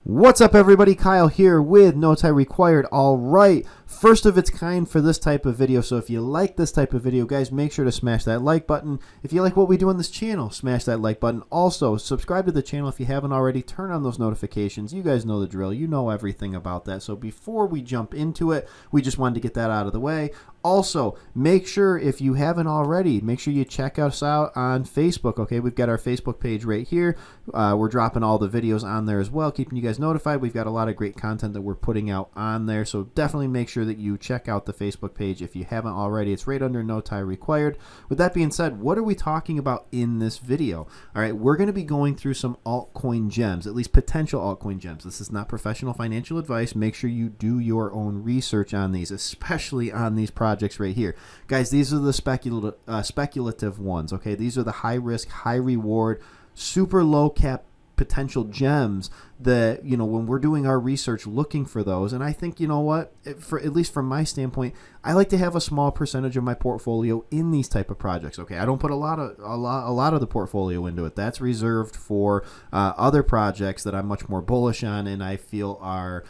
What's up, everybody? Kyle here with No Tie Required. All right, first of its kind for this type of video. So if you like this type of video, guys, make sure to smash that like button. If you like what we do on this channel, smash that like button. Also, subscribe to the channel if you haven't already. Turn on those notifications. You guys know the drill. You know everything about that. So before we jump into it, we just wanted to get that out of the way. Also, make sure, if you haven't already, make sure you check us out on Facebook, okay? We've got our Facebook page right here. We're dropping all the videos on there as well, keeping you guys notified. We've got a lot of great content that we're putting out on there, so definitely make sure that you check out the Facebook page if you haven't already. It's right under No Tie Required. With that being said, what are we talking about in this video? All right, we're going to be going through some altcoin gems, at least potential altcoin gems. This is not professional financial advice. Make sure you do your own research on these, especially on these projects right here. Guys, these are the speculative ones, okay? These are the high risk, high reward, super low cap potential gems that, you know, when we're doing our research looking for those. And I think, you know what, for at least from my standpoint, I like to have a small percentage of my portfolio in these type of projects. Okay, I don't put a lot of the portfolio into it. That's reserved for other projects that I'm much more bullish on and I feel are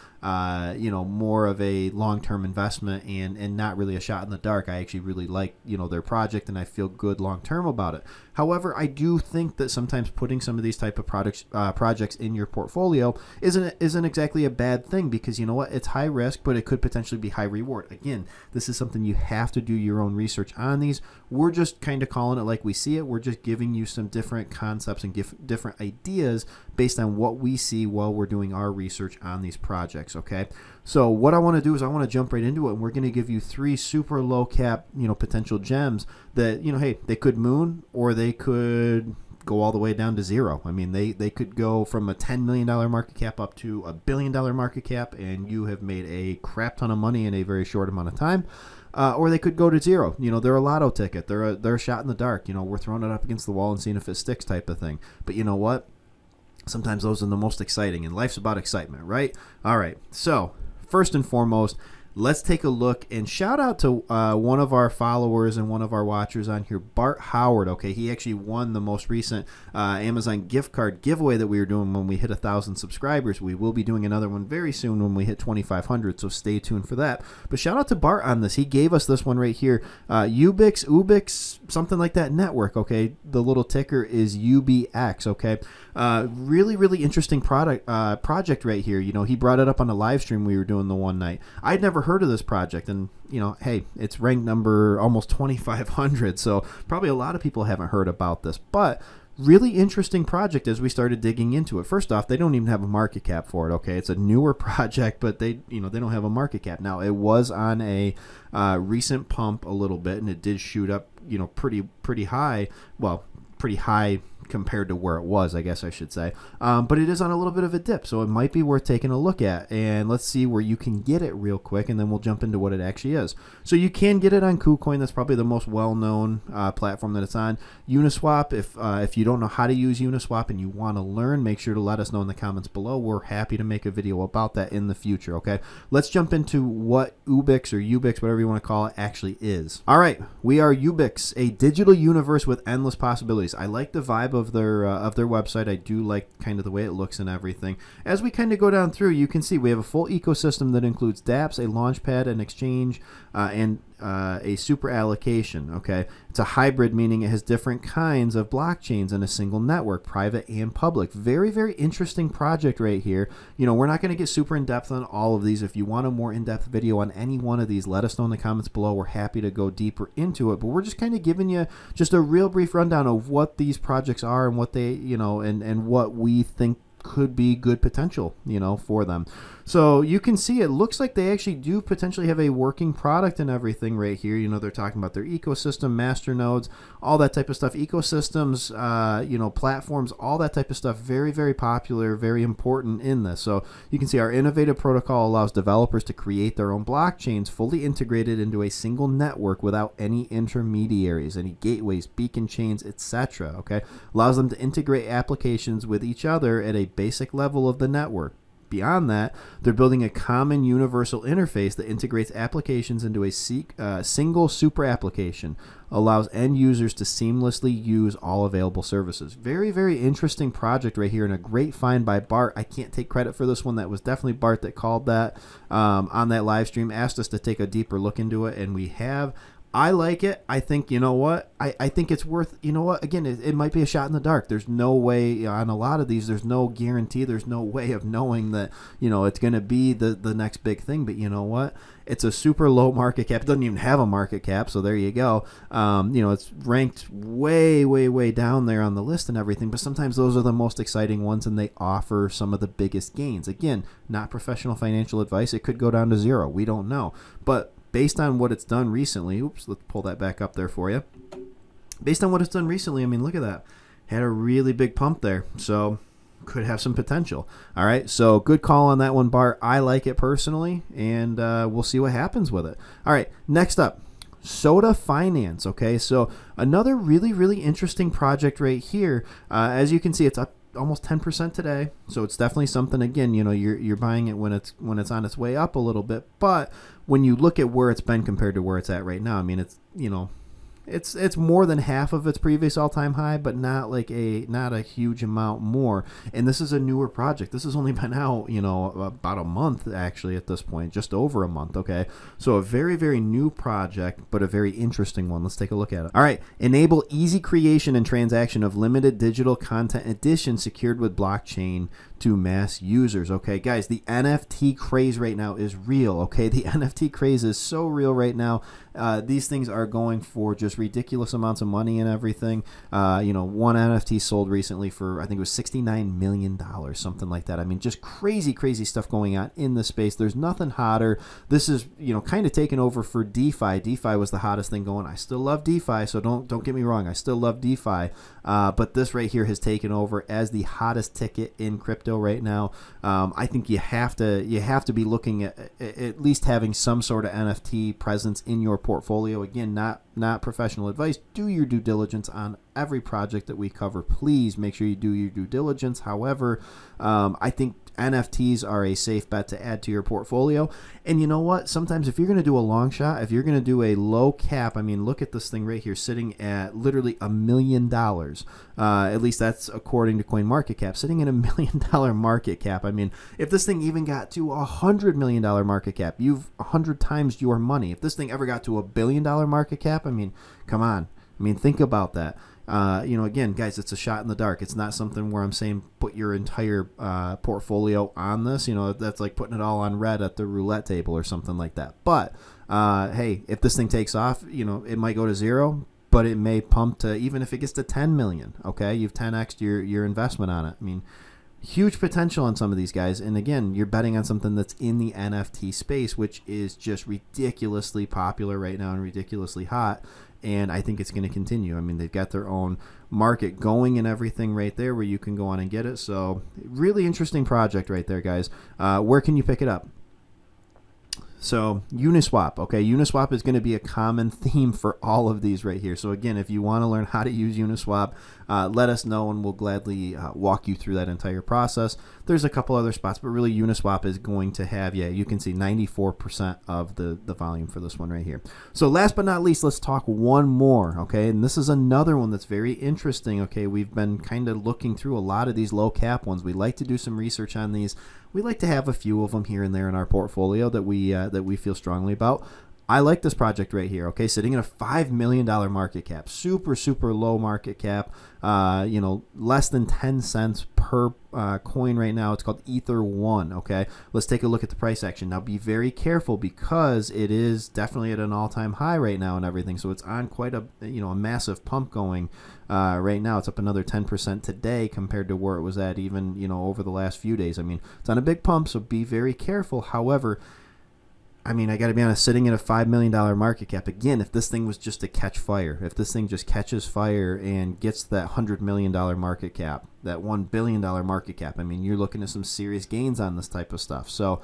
you know, more of a long-term investment and not really a shot in the dark. I actually really like, you know, their project and I feel good long-term about it. However, I do think that sometimes putting some of these type of projects in your portfolio isn't exactly a bad thing, because you know what, it's high risk, but it could potentially be high reward. Again, this is something you have to do your own research on these. We're just kind of calling it like we see it. We're just giving you some different concepts and different ideas based on what we see while we're doing our research on these projects. Okay, so what I want to do is I want to jump right into it, and we're going to give you 3 super low cap, you know, potential gems that, you know, hey, they could moon or they could go all the way down to zero. I mean, they could go from a $10 million market cap up to a $1 billion market cap, and you have made a crap ton of money in a very short amount of time. Or they could go to zero. You know, they're a lotto ticket. They're a shot in the dark. You know, we're throwing it up against the wall and seeing if it sticks type of thing. But you know what? Sometimes those are the most exciting, and life's about excitement, right? All right, so first and foremost, let's take a look and shout out to one of our followers and one of our watchers on here, Bart Howard. Okay, he actually won the most recent Amazon gift card giveaway that we were doing when we hit 1,000 subscribers. We will be doing another one very soon when we hit 2,500, so stay tuned for that. But shout out to Bart on this. He gave us this one right here, Ubix, something like that network. Okay, the little ticker is UBX. Okay, really interesting project right here. You know, he brought it up on a live stream we were doing the one night. I'd never heard of this project, and you know, hey, it's ranked number almost 2,500, so probably a lot of people haven't heard about this, but really interesting project as we started digging into it. First off, they don't even have a market cap for it. Okay, it's a newer project, but they don't have a market cap. Now, it was on a recent pump a little bit, and it did shoot up, you know, pretty high. Well, pretty high compared to where it was, I guess I should say. But it is on a little bit of a dip, so it might be worth taking a look at. And let's see where you can get it real quick, and then we'll jump into what it actually is. So you can get it on KuCoin. That's probably the most well-known platform that it's on. Uniswap, if you don't know how to use Uniswap and you want to learn, make sure to let us know in the comments below. We're happy to make a video about that in the future, okay? Let's jump into what Ubix or Ubix, whatever you want to call it, actually is. All right, we are Ubix, a digital universe with endless possibilities. I like the vibe of their website. I do like kind of the way it looks and everything. As we kind of go down through, you can see we have a full ecosystem that includes dApps, a launchpad, an exchange, and a super allocation. Okay, it's a hybrid, meaning it has different kinds of blockchains in a single network, private and public. Very interesting project right here. You know, we're not going to get super in depth on all of these. If you want a more in-depth video on any one of these, let us know in the comments below. We're happy to go deeper into it, but we're just kind of giving you just a real brief rundown of what these projects are and what they, you know, and what we think could be good potential, you know, for them. So you can see it looks like they actually do potentially have a working product and everything right here. You know, they're talking about their ecosystem, master nodes, all that type of stuff. Ecosystems, you know, platforms, all that type of stuff. Very popular, very important in this. So you can see our innovative protocol allows developers to create their own blockchains fully integrated into a single network without any intermediaries, any gateways, beacon chains, etc. Okay, allows them to integrate applications with each other at a basic level of the network. beyond that, they're building a common universal interface that integrates applications into a single super application, allows end users to seamlessly use all available services. Very, very interesting project right here, and a great find by Bart. I can't take credit for this one. That was definitely Bart that called that on that live stream, asked us to take a deeper look into it, and we have. I like it. I think, you know what? I think it's worth, you know what? Again, it might be a shot in the dark. There's no way on a lot of these, there's no guarantee. There's no way of knowing that, you know, it's going to be the next big thing. But you know what? It's a super low market cap. It doesn't even have a market cap. So there you go. You know, it's ranked way, way, way down there on the list and everything. But sometimes those are the most exciting ones, and they offer some of the biggest gains. Again, not professional financial advice. It could go down to zero. We don't know. But based on what it's done recently, oops, let's pull that back up there for you. Based on what it's done recently, I mean, look at that. Had a really big pump there, so could have some potential. All right, so good call on that one, Bart. I like it personally, and we'll see what happens with it. All right, next up, Soda Finance. Okay, so another really, really interesting project right here. As you can see, it's up almost 10% today, so it's definitely something. Again, you know, you're buying it when it's on its way up a little bit, but when you look at where it's been compared to where it's at right now, I mean, it's, you know, it's more than half of its previous all-time high, but not a huge amount more. And this is a newer project. This has only been out, you know, about a month actually at this point, just over a month. Okay, so a very, very new project, but a very interesting one. Let's take a look at it. All right, enable easy creation and transaction of limited digital content editions secured with blockchain to mass users. Okay, guys, the NFT craze right now is real. Okay, the NFT craze is so real right now. These things are going for just ridiculous amounts of money and everything. You know, one NFT sold recently for, I think it was $69 million, something like that. I mean, just crazy, crazy stuff going on in the space. There's nothing hotter. This is, you know, kind of taken over for DeFi. DeFi was the hottest thing going. I still love DeFi, so don't get me wrong. I still love DeFi. But this right here has taken over as the hottest ticket in crypto right now. I think you have to be looking at least having some sort of NFT presence in your portfolio. Again, not professional advice. Do your due diligence on every project that we cover. Please make sure you do your due diligence. However, I think NFTs are a safe bet to add to your portfolio. And you know what? Sometimes if you're going to do a long shot, if you're going to do a low cap, I mean, look at this thing right here sitting at literally $1 million. At least that's according to CoinMarketCap, sitting at $1 million market cap. I mean, if this thing even got to $100 million market cap, you've 100 times your money. If this thing ever got to $1 billion market cap, I mean, come on. I mean, think about that. You know, again, guys, it's a shot in the dark. It's not something where I'm saying put your entire portfolio on this. You know, that's like putting it all on red at the roulette table or something like that. But, hey, if this thing takes off, you know, it might go to zero, but it may pump to, even if it gets to 10 million, okay? You've 10x'd your investment on it. I mean, huge potential on some of these guys. And again, you're betting on something that's in the NFT space, which is just ridiculously popular right now and ridiculously hot. And I think it's going to continue. I mean, they've got their own market going and everything right there where you can go on and get it. So really interesting project right there, guys. Where can you pick it up? So Uniswap, okay, Uniswap is going to be a common theme for all of these right here. So again, if you want to learn how to use Uniswap, let us know and we'll gladly walk you through that entire process. There's a couple other spots, but really Uniswap is going to have, yeah, you can see 94% of the volume for this one right here. So last but not least, let's talk one more, okay, and this is another one that's very interesting, okay. We've been kind of looking through a lot of these low cap ones. We like to do some research on these. We like to have a few of them here and there in our portfolio that we feel strongly about. I like this project right here, okay, sitting at a $5 million market cap, super, super low market cap, you know, less than 10 cents per coin right now. It's called Ether1, okay. Let's take a look at the price action. Now, be very careful because it is definitely at an all-time high right now and everything, so it's on quite a, you know, a massive pump going right now. It's up another 10% today compared to where it was at even, you know, over the last few days. I mean, it's on a big pump, so be very careful. However, I mean, I got to be honest, sitting at a $5 million market cap, again, if this thing was just to catch fire, if this thing just catches fire and gets that $100 million market cap, that $1 billion market cap, I mean, you're looking at some serious gains on this type of stuff. So,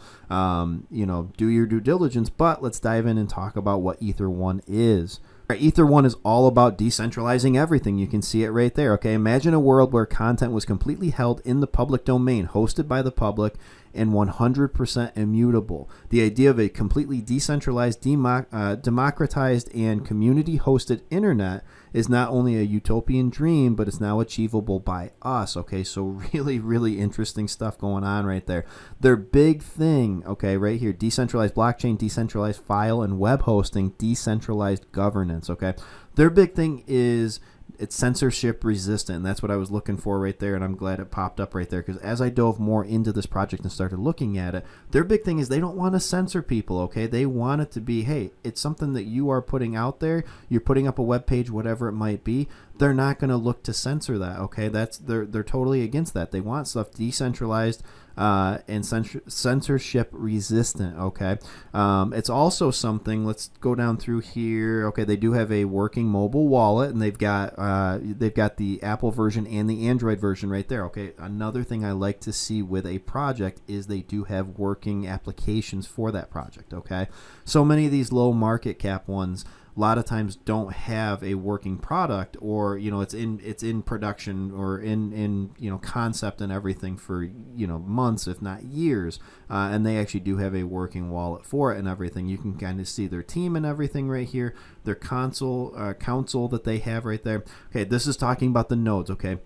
you know, do your due diligence, but let's dive in and talk about what Ether1 is. Right, Ether1 is all about decentralizing everything. You can see it right there. Okay, imagine a world where content was completely held in the public domain, hosted by the public, and 100% immutable. The idea of a completely decentralized, democratized, and community-hosted internet is not only a utopian dream, but it's now achievable by us. Okay, so really, really interesting stuff going on right there. Their big thing, okay, right here, decentralized blockchain, decentralized file and web hosting, decentralized governance. Okay, their big thing is it's censorship resistant. And that's what I was looking for right there, and I'm glad it popped up right there, because as I dove more into this project and started looking at it, their big thing is they don't want to censor people. Okay, they want it to be, hey, it's something that you are putting out there, you're putting up a web page, whatever it might be, they're not going to look to censor that. Okay, that's they're totally against that. They want stuff decentralized and censorship resistant. Okay, it's also something, let's go down through here. Okay, they do have a working mobile wallet, and they've got the Apple version and the Android version right there. Okay, another thing I like to see with a project is they do have working applications for that project. Okay, so many of these low market cap ones a lot of times don't have a working product, or it's in production, or in concept and everything for months, if not years, and they actually do have a working wallet for it and everything. You can kind of see their team and everything right here, their council that they have right there. Okay, this is talking about the nodes. Okay,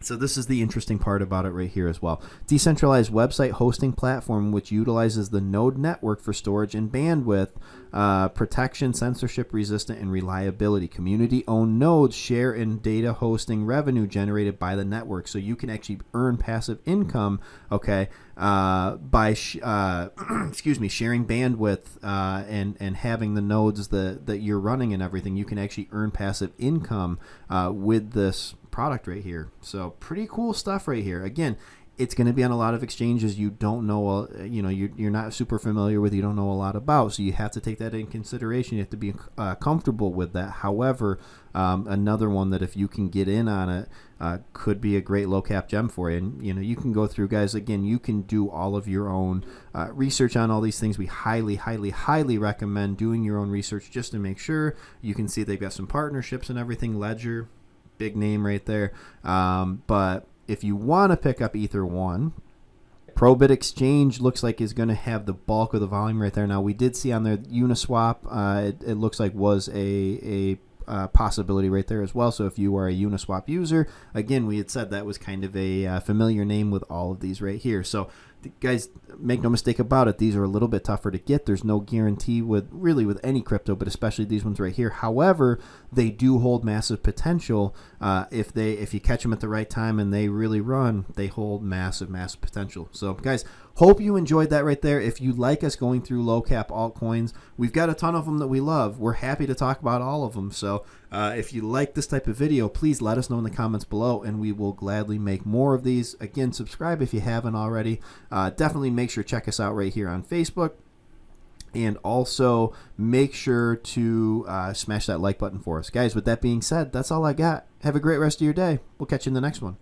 so this is the interesting part about it right here as well. Decentralized website hosting platform which utilizes the node network for storage and bandwidth, protection, censorship resistant, and reliability. Community owned nodes share in data hosting revenue generated by the network, so you can actually earn passive income, okay, by sharing bandwidth and having the nodes that you're running and everything. You can actually earn passive income with this product right here. So pretty cool stuff right here. Again, it's going to be on a lot of exchanges you don't know, you're not super familiar with, you don't know a lot about, so you have to take that in consideration. You have to be comfortable with that. However, another one that if you can get in on it, could be a great low cap gem for you. And you can go through, guys, again, you can do all of your own research on all these things. We highly recommend doing your own research just to make sure. You can see they've got some partnerships and everything. Ledger, big name right there. But if you want to pick up Ether 1, Probit Exchange looks like is going to have the bulk of the volume right there. Now, we did see on their Uniswap, it looks like was a possibility right there as well. So if you are a Uniswap user, again, we had said that was kind of a familiar name with all of these right here. So guys, make no mistake about it, these are a little bit tougher to get. There's no guarantee with any crypto, but especially these ones right here. However, they do hold massive potential. If you catch them at the right time and they really run, they hold massive potential. So guys, hope you enjoyed that right there. If you like us going through low cap altcoins, we've got a ton of them that we love. We're happy to talk about all of them. So if you like this type of video, please let us know in the comments below, and we will gladly make more of these. Again, subscribe if you haven't already. Definitely make sure to check us out right here on Facebook. And also make sure to smash that like button for us. Guys, with that being said, that's all I got. Have a great rest of your day. We'll catch you in the next one.